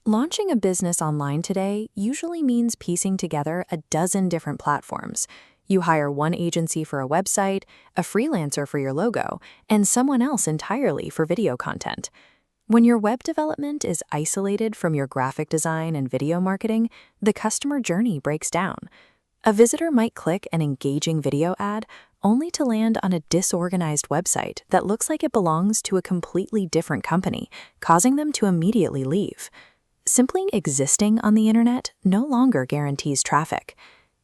Launching a business online today usually means piecing together a dozen different platforms. You hire one agency for a website, a freelancer for your logo, and someone else entirely for video content. When your web development is isolated from your graphic design and video marketing, the customer journey breaks down. A visitor might click an engaging video ad only to land on a disorganized website that looks like it belongs to a completely different company, causing them to immediately leave. Simply existing on the internet no longer guarantees traffic.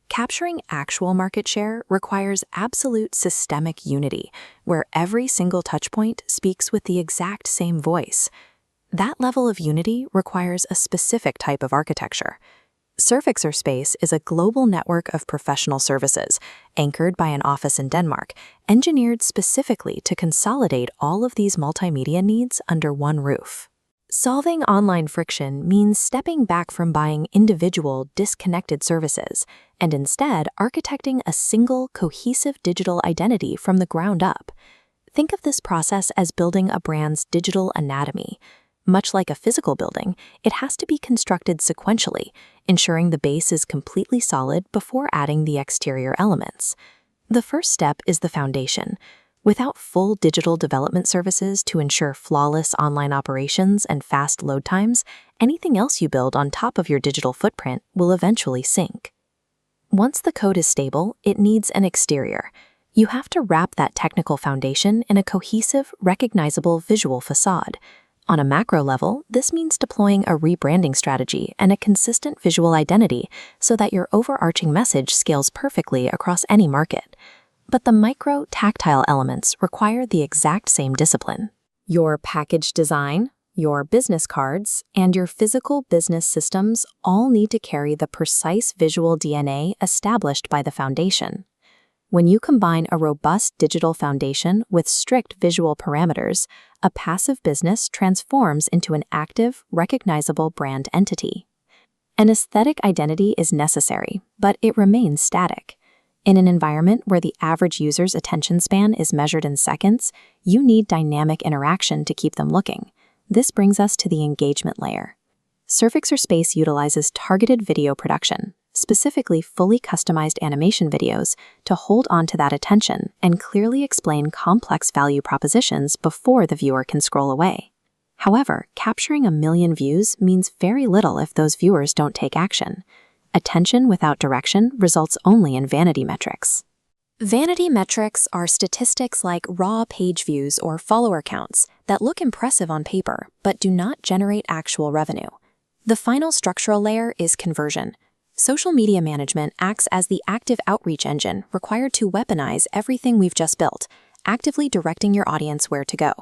Capturing actual market share requires absolute systemic unity, where every single touchpoint speaks with the exact same voice. That level of unity requires a specific type of architecture. ServixerSpace is a global network of professional services, anchored by an office in Denmark, engineered specifically to consolidate all of these multimedia needs under one roof. Solving online friction means stepping back from buying individual, disconnected services and instead architecting a single, cohesive digital identity from the ground up. Think of this process as building a brand's digital anatomy. Much like a physical building, it has to be constructed sequentially, ensuring the base is completely solid before adding the exterior elements. The first step is the foundation. Without full digital development services to ensure flawless online operations and fast load times, anything else you build on top of your digital footprint will eventually sink. Once the code is stable, it needs an exterior. You have to wrap that technical foundation in a cohesive, recognizable visual facade. On a macro level, this means deploying a rebranding strategy and a consistent visual identity so that your overarching message scales perfectly across any market. But the micro, tactile elements require the exact same discipline. Your package design, your business cards, and your physical business systems all need to carry the precise visual DNA established by the foundation. When you combine a robust digital foundation with strict visual parameters, a passive business transforms into an active, recognizable brand entity. An aesthetic identity is necessary, but it remains static. In an environment where the average user's attention span is measured in seconds, you need dynamic interaction to keep them looking. This brings us to the engagement layer. ServixerSpace utilizes targeted video production, specifically fully customized animation videos, to hold on to that attention and clearly explain complex value propositions before the viewer can scroll away. However, capturing 1 million views means very little if those viewers don't take action. Attention without direction results only in vanity metrics. Vanity metrics are statistics like raw page views or follower counts that look impressive on paper but do not generate actual revenue. The final structural layer is conversion. Social media management acts as the active outreach engine required to weaponize everything we've just built, actively directing your audience where to go.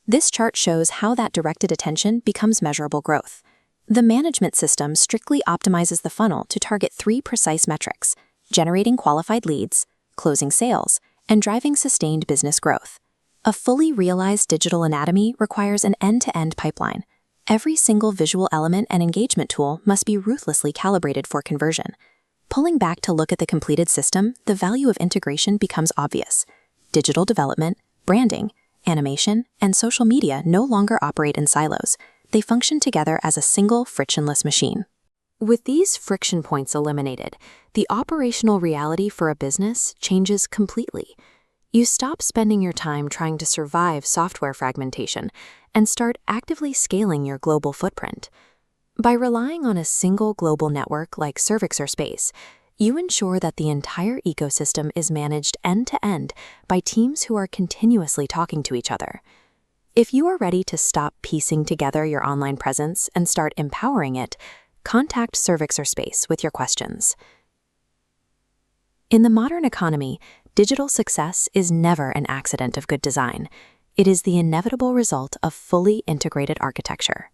This chart shows how that directed attention becomes measurable growth. The management system strictly optimizes the funnel to target 3 precise metrics: generating qualified leads, closing sales, and driving sustained business growth. A fully realized digital anatomy requires an end-to-end pipeline. Every single visual element and engagement tool must be ruthlessly calibrated for conversion. Pulling back to look at the completed system, the value of integration becomes obvious. Digital development, branding, animation, and social media no longer operate in silos. They function together as a single frictionless machine. With these friction points eliminated, the operational reality for a business changes completely. You stop spending your time trying to survive software fragmentation and start actively scaling your global footprint. By relying on a single global network like ServixerSpace, you ensure that the entire ecosystem is managed end-to-end by teams who are continuously talking to each other. If you are ready to stop piecing together your online presence and start empowering it, contact ServixerSpace with your questions. In the modern economy, digital success is never an accident of good design. It is the inevitable result of fully integrated architecture.